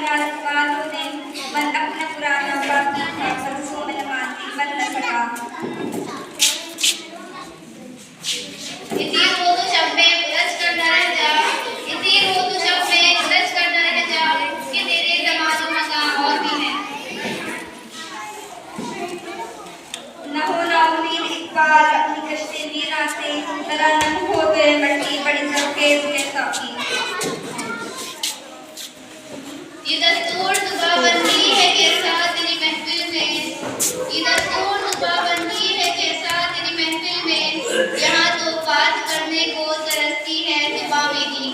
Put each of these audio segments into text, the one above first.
रात वालों ने मन अपना पुराना बाकी था परसों में मानती बन न सका। इति रोतु शब में उलझ कर न रह जा, इति रोतु शब में उलझ कर न रह जा, कि तेरे दमादों मगा और भी है। न हो ना उम्मीद इकबाल अपनी कश्ते वीरा से तरन्नुम हो गए मट्टी बड़ी ज़रख़ेज़ के साकी। ये दस्तूर दुबाबंदी है कैसा तेरी महफिल में, ये दस्तूर दुबाबंदी है कैसा तेरी महफिल में, यहाँ तो बात करने को तरसती है दुबा मेरी।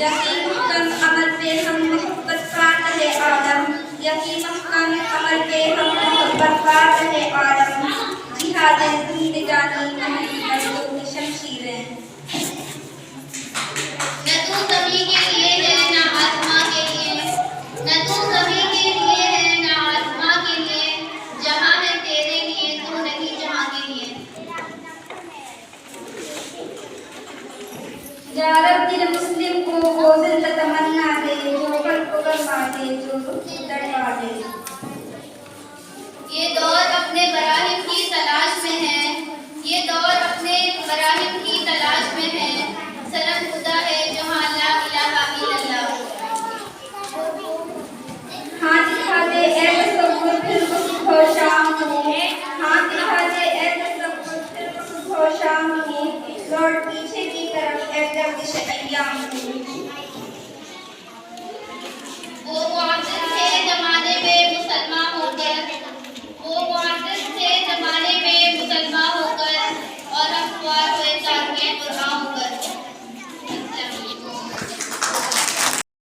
यकीन महकम अमल पे हम मोहब्बत का रहे आलम, यकीन महकम अमल पे हम मोहब्बत का रहे आलम, जिहादे ज़िंदगानी नहीं मर्दों की शमशीरें। न तू कभी के लिए है न आत्मा के लिए, न तू कभी के लिए है न आत्मा के लिए, जहाँ है तेरे लिए तू नहीं जहाँ के लिए। या रब दिल मुस्लिम को वो दिल तमन्ना दे जो कल को गरमा दे जो तड़पा दे। ये दौर अपने बराहिम की तलाश में है, ये दौर अपने बराहिम की तलाश में है, सनम खुदा है जहाँ ला इलाहा इल्लल्लाह। हाँ दिखा दे ऐ तसव्वुर फिर वो सुबह शाम को, हाँ दिखा दे ऐ तसव्वुर फिर वो सुबह शाम को, लौट पीछे की तरफ ऐ गर्दिश अय्याम को।